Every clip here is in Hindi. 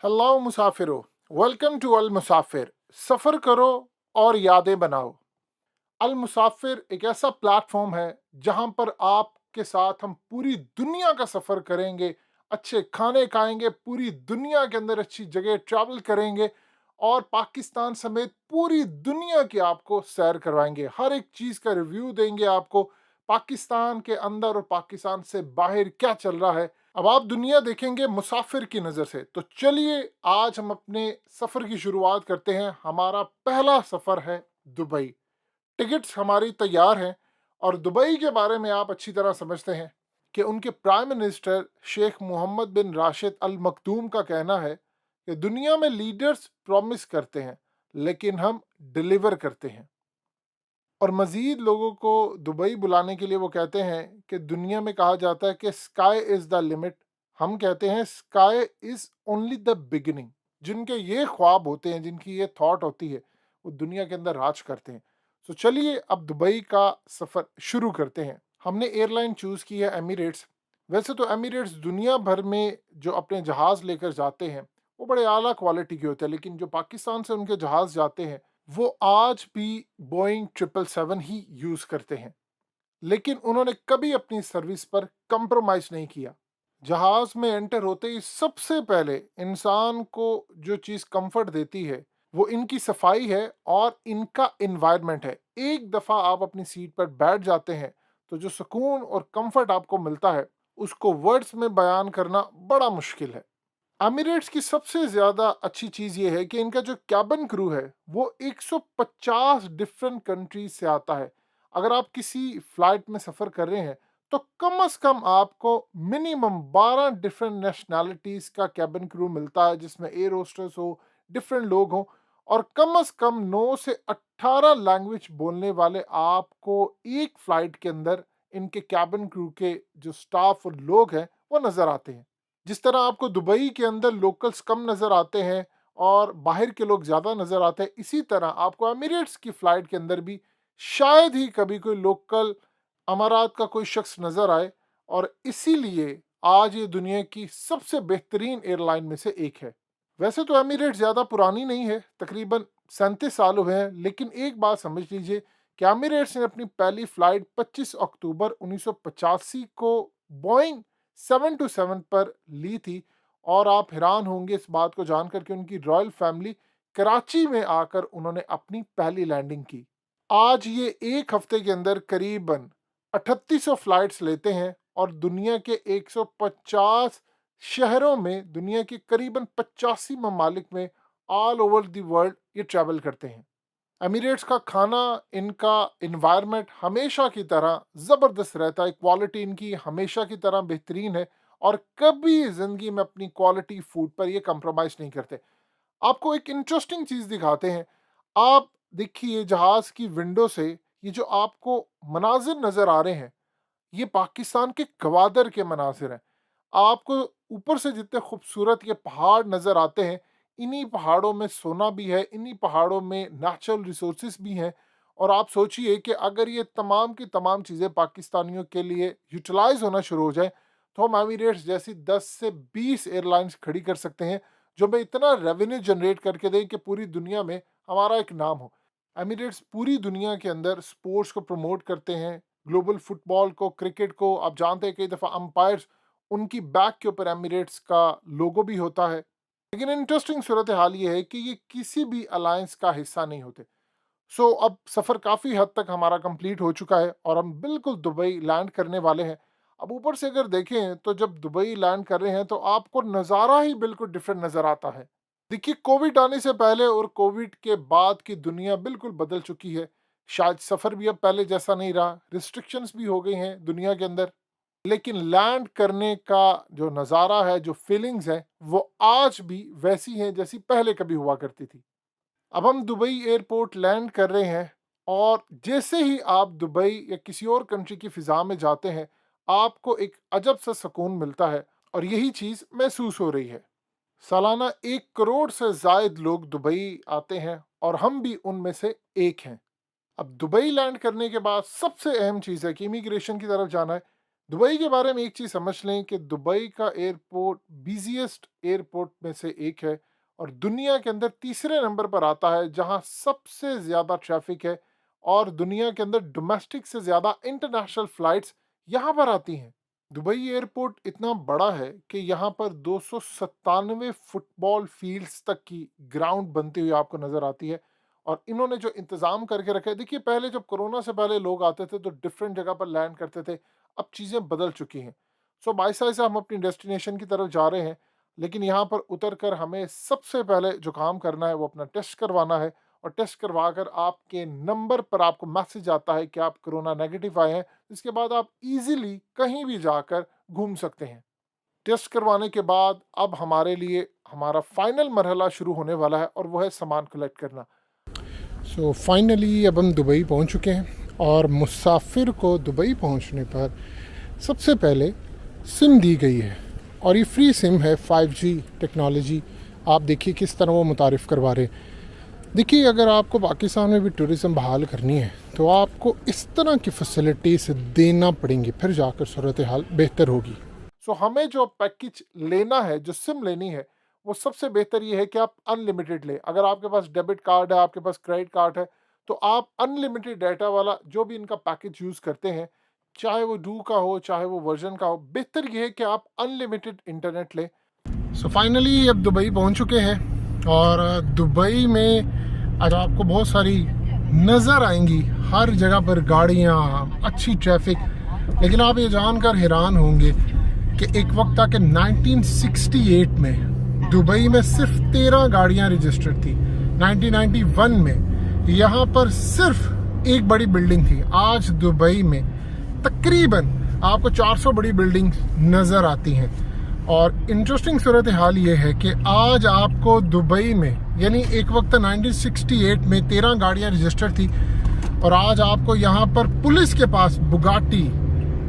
हेलो मुसाफिरो, वेलकम टू अल मुसाफिर। सफ़र करो और यादें बनाओ। अल मुसाफिर एक ऐसा प्लेटफॉर्म है जहां पर आपके साथ हम पूरी दुनिया का सफ़र करेंगे, अच्छे खाने खाएंगे, पूरी दुनिया के अंदर अच्छी जगह ट्रैवल करेंगे और पाकिस्तान समेत पूरी दुनिया की आपको सैर करवाएंगे। हर एक चीज़ का रिव्यू देंगे आपको, पाकिस्तान के अंदर और पाकिस्तान से बाहर क्या चल रहा है। अब आप दुनिया देखेंगे मुसाफिर की नज़र से, तो चलिए आज हम अपने सफ़र की शुरुआत करते हैं। हमारा पहला सफ़र है दुबई। टिकट्स हमारी तैयार हैं और दुबई के बारे में आप अच्छी तरह समझते हैं कि उनके प्राइम मिनिस्टर शेख मोहम्मद बिन राशिद अल मखदूम का कहना है कि दुनिया में लीडर्स प्रॉमिस करते हैं लेकिन हम डिलीवर करते हैं। और मज़ीद लोगों को दुबई बुलाने के लिए वो कहते हैं कि दुनिया में कहा जाता है कि स्काई इज़ द लिमिट, हम कहते हैं sky is only the beginning. जिनके ये ख्वाब होते हैं, जिनकी ये थॉट होती है, वो दुनिया के अंदर राज करते हैं। तो चलिए अब दुबई का सफ़र शुरू करते हैं। हमने एयरलाइन चूज़ की है एमिरेट्स। वैसे तो एमिरेट्स दुनिया भर में जो अपने जहाज़ लेकर जाते हैं वो बड़े आला क्वालिटी के होते हैं, लेकिन जो पाकिस्तान से उनके जहाज़ जाते हैं वो आज भी बोइंग 777 ही यूज़ करते हैं। लेकिन उन्होंने कभी अपनी सर्विस पर कंप्रोमाइज़ नहीं किया। जहाज़ में एंटर होते ही सबसे पहले इंसान को जो चीज़ कंफर्ट देती है, वो इनकी सफाई है और इनका एनवायरनमेंट है। एक दफ़ा आप अपनी सीट पर बैठ जाते हैं, तो जो सुकून और कंफर्ट आपको मिलता है, उसको वर्ड्स में बयान करना बड़ा मुश्किल है। एमिरेट्स की सबसे ज़्यादा अच्छी चीज़ ये है कि इनका जो कैबिन क्रू है वो 150 डिफरेंट कंट्रीज से आता है। अगर आप किसी फ्लाइट में सफ़र कर रहे हैं तो कम से कम आपको मिनिमम 12 डिफरेंट नेशनैलिटीज़ का कैबिन क्रू मिलता है, जिसमें एयर होस्टेस हो, डिफरेंट लोग हों और कम से कम 9 से 18 लैंग्वेज बोलने वाले आपको एक फ़्लाइट के अंदर इनके कैबिन क्रू के जो स्टाफ और लोग हैं वो नज़र आते हैं। जिस तरह आपको दुबई के अंदर लोकल्स कम नज़र आते हैं और बाहर के लोग ज़्यादा नज़र आते हैं, इसी तरह आपको एमिरेट्स की फ़्लाइट के अंदर भी शायद ही कभी कोई लोकल अमारात का कोई शख्स नज़र आए। और इसीलिए आज ये दुनिया की सबसे बेहतरीन एयरलाइन में से एक है। वैसे तो एमिरेट्स ज़्यादा पुरानी नहीं है, तकरीबन 37 साल हुए हैं, लेकिन एक बात समझ लीजिए कि एमिरेट्स ने अपनी पहली फ़्लाइट 25 अक्टूबर 1985 को बोइंग 727 पर ली थी। और आप हैरान होंगे इस बात को जानकर कि उनकी रॉयल फैमिली कराची में आकर उन्होंने अपनी पहली लैंडिंग की। आज ये एक हफ्ते के अंदर करीबन 3800 फ्लाइट्स लेते हैं और दुनिया के 150 शहरों में, दुनिया के करीबन 85 ममालिक में ऑल ओवर द वर्ल्ड ये ट्रैवल करते हैं। एमिरेट्स का खाना, इनका एनवायरनमेंट हमेशा की तरह ज़बरदस्त रहता है, क्वालिटी इनकी हमेशा की तरह बेहतरीन है और कभी ज़िंदगी में अपनी क्वालिटी फूड पर ये कंप्रोमाइज़ नहीं करते। आपको एक इंटरेस्टिंग चीज़ दिखाते हैं। आप देखिए जहाज़ की विंडो से ये जो आपको मनाज़िर नज़र आ रहे हैं, ये पाकिस्तान के गवादर के मनाज़िर हैं। आपको ऊपर से जितने खूबसूरत ये पहाड़ नज़र आते हैं, इन्हीं पहाड़ों में सोना भी है, इन्हीं पहाड़ों में नेचुरल रिसोर्सेज भी हैं। और आप सोचिए कि अगर ये तमाम की तमाम चीज़ें पाकिस्तानियों के लिए यूटिलाइज़ होना शुरू हो जाए, तो हम एमिरेट्स जैसी 10 से 20 एयरलाइंस खड़ी कर सकते हैं, जो हमें इतना रेवेन्यू जनरेट करके दें कि पूरी दुनिया में हमारा एक नाम हो। एमिरेट्स पूरी दुनिया के अंदर स्पोर्ट्स को प्रमोट करते हैं, ग्लोबल फुटबॉल को, क्रिकेट को। आप जानते हैं कई दफ़ा अंपायर्स उनकी बैक के ऊपर एमिरेट्स का लोगो भी होता है। लेकिन इंटरेस्टिंग सूरत हाल ये है कि ये किसी भी अलायंस का हिस्सा नहीं होते। सो अब सफ़र काफ़ी हद तक हमारा कंप्लीट हो चुका है और हम बिल्कुल दुबई लैंड करने वाले हैं। अब ऊपर से अगर देखें तो जब दुबई लैंड कर रहे हैं तो आपको नज़ारा ही बिल्कुल डिफरेंट नज़र आता है। देखिए, कोविड आने से पहले और कोविड के बाद की दुनिया बिल्कुल बदल चुकी है। शायद सफ़र भी अब पहले जैसा नहीं रहा, रिस्ट्रिक्शंस भी हो गई हैं दुनिया के अंदर। लेकिन लैंड करने का जो नज़ारा है, जो फीलिंग्स हैं, वो आज भी वैसी हैं जैसी पहले कभी हुआ करती थी। अब हम दुबई एयरपोर्ट लैंड कर रहे हैं और जैसे ही आप दुबई या किसी और कंट्री की फ़िज़ा में जाते हैं, आपको एक अजब सा सुकून मिलता है और यही चीज़ महसूस हो रही है। सालाना 1 करोड़ से ज़ायद लोग दुबई आते हैं और हम भी उनमें से एक हैं। अब दुबई लैंड करने के बाद सबसे अहम चीज़ है कि इमिग्रेशन की तरफ जाना है। दुबई के बारे में एक चीज़ समझ लें कि दुबई का एयरपोर्ट बिज़ीएस्ट एयरपोर्ट में से एक है और दुनिया के अंदर तीसरे नंबर पर आता है जहां सबसे ज़्यादा ट्रैफ़िक है और दुनिया के अंदर डोमेस्टिक से ज़्यादा इंटरनेशनल फ़्लाइट्स यहाँ पर आती हैं। दुबई एयरपोर्ट इतना बड़ा है कि यहाँ पर 297 फुटबॉल फ़ील्ड्स तक की ग्राउंड बनती हुई आपको नज़र आती है और इन्होंने जो इंतज़ाम करके रखा है, देखिए पहले जब कोरोना से पहले लोग आते थे तो डिफ़रेंट जगह पर लैंड करते थे, अब चीज़ें बदल चुकी हैं। सो बाईसाई से हम अपनी डेस्टिनेशन की तरफ जा रहे हैं, लेकिन यहाँ पर उतर कर हमें सबसे पहले जो काम करना है वो अपना टेस्ट करवाना है और टेस्ट करवा कर आपके नंबर पर आपको मैसेज आता है कि आप कोरोना नेगेटिव आए हैं। इसके बाद आप ईज़िली कहीं भी जाकर घूम सकते हैं। टेस्ट करवाने के बाद अब हमारे लिए हमारा फाइनल मरहला शुरू होने वाला है और वो है सामान कलेक्ट करना। सो फाइनली अब हम दुबई पहुंच चुके हैं और मुसाफिर को दुबई पहुंचने पर सबसे पहले सिम दी गई है और ये फ्री सिम है 5G टेक्नोलॉजी। आप देखिए किस तरह वो मुतारिफ़ करवा रहे हैं। देखिए अगर आपको पाकिस्तान में भी टूरिज़म बहाल करनी है तो आपको इस तरह की फैसिलिटीज़ देना पड़ेंगी, फिर जाकर सूरत हाल बेहतर होगी। सो हमें जो पैकेज लेना है, जो सिम लेनी है, वो सबसे बेहतर ये है कि आप अनलिमिटेड लें। अगर आपके पास डेबिट कार्ड है, आपके पास क्रेडिट कार्ड है, तो आप अनलिमिटेड डाटा वाला जो भी इनका पैकेज यूज़ करते हैं, चाहे वो डू का हो चाहे वो वर्जन का हो, बेहतर ये है कि आप अनलिमिटेड इंटरनेट लें। सो फाइनली अब दुबई पहुंच चुके हैं और दुबई में आज आपको बहुत सारी नज़र आएंगी, हर जगह पर गाड़ियां, अच्छी ट्रैफिक। लेकिन आप ये जानकर हैरान होंगे कि एक वक्त था कि 1968 में दुबई में सिर्फ 13 गाड़ियां रजिस्टर्ड थी। 1991 में यहाँ पर सिर्फ एक बड़ी बिल्डिंग थी। आज दुबई में तकरीबन आपको 400 बड़ी बिल्डिंग नज़र आती हैं। और इंटरेस्टिंग सूरत हाल ये है कि आज आपको दुबई में, यानी एक वक्त 1968 में 13 गाड़ियां रजिस्टर्ड थी और आज आपको यहाँ पर पुलिस के पास बुगाटी,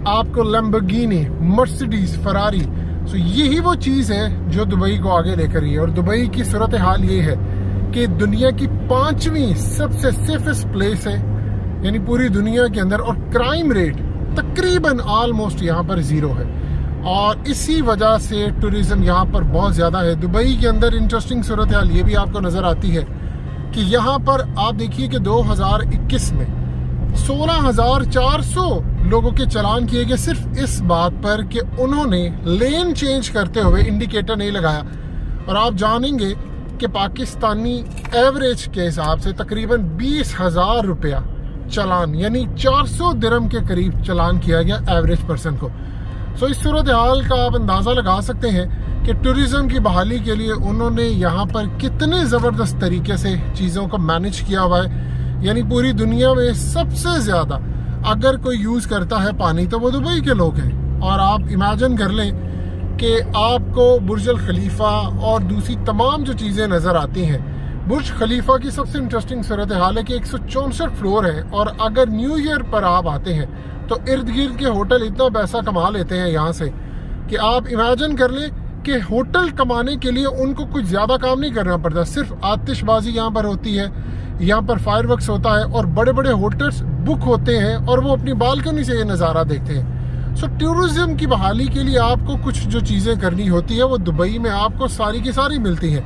आपको लैम्बोर्गिनी, मर्सिडीज, फरारी। सो यही वो चीज़ है जो दुबई को आगे लेकर रही है। और दुबई की सूरत हाल ये है कि दुनिया की 5वीं सबसे सेफेस्ट प्लेस है, यानी पूरी दुनिया के अंदर, और क्राइम रेट तकरीबन ऑलमोस्ट यहाँ पर ज़ीरो है और इसी वजह से टूरिज़्म यहाँ पर बहुत ज़्यादा है। दुबई के अंदर इंटरेस्टिंग सूरत हाल ये भी आपको नज़र आती है कि यहाँ पर आप देखिए कि 2021 में 16,400 लोगों के चालान किए गए सिर्फ इस बात पर कि उन्होंने लेन चेंज करते हुए इंडिकेटर नहीं लगाया। और आप जानेंगे कि पाकिस्तानी एवरेज के हिसाब से तकरीबन 20,000 रुपया चालान, यानी 400 दिरहम के करीब चालान किया गया एवरेज पर्सन को। सो इस सूरत हाल का आप अंदाज़ा लगा सकते हैं कि टूरिज़्म की बहाली के लिए उन्होंने यहाँ पर कितने ज़बरदस्त तरीके से चीज़ों को मैनेज किया हुआ है। यानी पूरी दुनिया में सबसे ज़्यादा अगर कोई यूज़ करता है पानी तो वो दुबई के लोग हैं। और आप इमेजिन कर लें कि आपको बुर्ज अल खलीफा और दूसरी तमाम जो चीज़ें नज़र आती हैं। बुर्ज खलीफा की सबसे इंटरेस्टिंग सूरत हाल है कि 164 फ्लोर है और अगर न्यू ईयर पर आप आते हैं तो इर्द गिर्द के होटल इतना पैसा कमा लेते हैं यहाँ से कि आप इमेजिन कर लें कि होटल कमाने के लिए उनको कुछ ज़्यादा काम नहीं करना पड़ता। सिर्फ आतिशबाजी यहाँ पर होती है, यहाँ पर फायरवर्क्स होता है और बड़े बड़े होटल्स बुक होते हैं और वो अपनी बालकनी से ये नज़ारा देखते हैं। सो टूरिज़्म की बहाली के लिए आपको कुछ जो चीज़ें करनी होती है वो दुबई में आपको सारी की सारी मिलती हैं।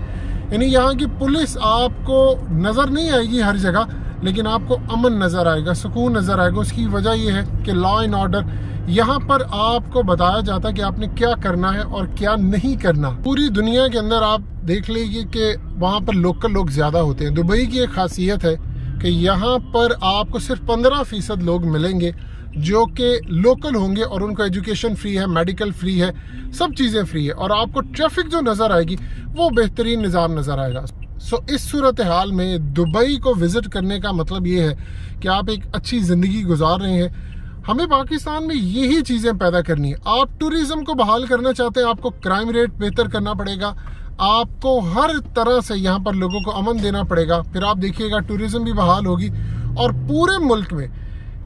यानी यहाँ की पुलिस आपको नज़र नहीं आएगी हर जगह, लेकिन आपको अमन नज़र आएगा, सुकून नज़र आएगा। उसकी वजह यह है कि लॉ एंड ऑर्डर यहाँ पर आपको बताया जाता है कि आपने क्या करना है और क्या नहीं करना। पूरी दुनिया के अंदर आप देख लीजिए कि वहाँ पर लोकल लोग ज़्यादा होते हैं। दुबई की एक खासियत है कि यहाँ पर आपको सिर्फ 15% लोग मिलेंगे जो कि लोकल होंगे और उनको एजुकेशन फ्री है, मेडिकल फ्री है, सब चीज़ें फ्री है और आपको ट्रैफिक जो नज़र आएगी वो बेहतरीन निज़ाम नज़र आएगा। सो इस सूरत हाल में दुबई को विज़िट करने का मतलब ये है कि आप एक अच्छी ज़िंदगी गुजार रहे हैं। हमें पाकिस्तान में यही चीज़ें पैदा करनी है। आप टूरिज़्म को बहाल करना चाहते हैं, आपको क्राइम रेट बेहतर करना पड़ेगा, आपको हर तरह से यहाँ पर लोगों को अमन देना पड़ेगा। फिर आप देखिएगा टूरिज़्म भी बहाल होगी। और पूरे मुल्क में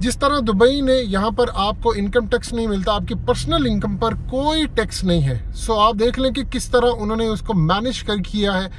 जिस तरह दुबई ने यहाँ पर आपको इनकम टैक्स नहीं मिलता, आपकी पर्सनल इनकम पर कोई टैक्स नहीं है। सो आप देख लें कि किस तरह उन्होंने उसको मैनेज कर किया है।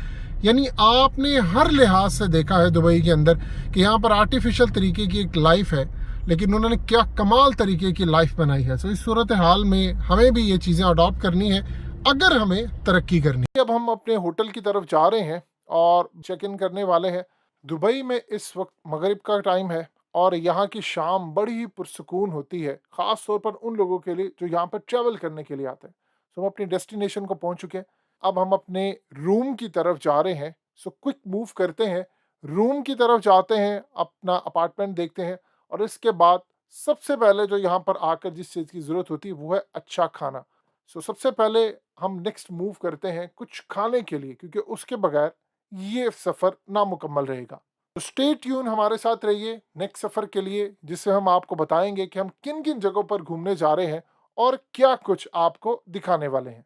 यानी आपने हर लिहाज से देखा है दुबई के अंदर कि यहाँ पर आर्टिफिशियल तरीके की एक लाइफ है। लेकिन उन्होंने क्या कमाल तरीके की लाइफ बनाई है। सो इस सूरत हाल में हमें भी ये चीज़ें अडॉप्ट करनी है अगर हमें तरक्की करनी है। अब हम अपने होटल की तरफ जा रहे हैं और चेक इन करने वाले हैं। दुबई में इस वक्त मगरिब का टाइम है और यहाँ की शाम बड़ी ही पुरसकून होती है, ख़ास तौर पर उन लोगों के लिए जो यहाँ पर ट्रैवल करने के लिए आते हैं। सो हम अपनी डेस्टिनेशन को पहुँच चुके हैं। अब हम अपने रूम की तरफ जा रहे हैं। सो क्विक मूव करते हैं, रूम की तरफ जाते हैं, अपना अपार्टमेंट देखते हैं और इसके बाद सबसे पहले जो यहाँ पर आकर जिस चीज़ की ज़रूरत होती है वो है अच्छा खाना। सो सबसे पहले हम नेक्स्ट मूव करते हैं कुछ खाने के लिए, क्योंकि उसके बगैर ये सफ़र नामुकम्मल रहेगा। तो स्टे ट्यून, हमारे साथ रहिए नेक्स्ट सफ़र के लिए, जिससे हम आपको बताएंगे कि हम किन किन जगहों पर घूमने जा रहे हैं और क्या कुछ आपको दिखाने वाले हैं।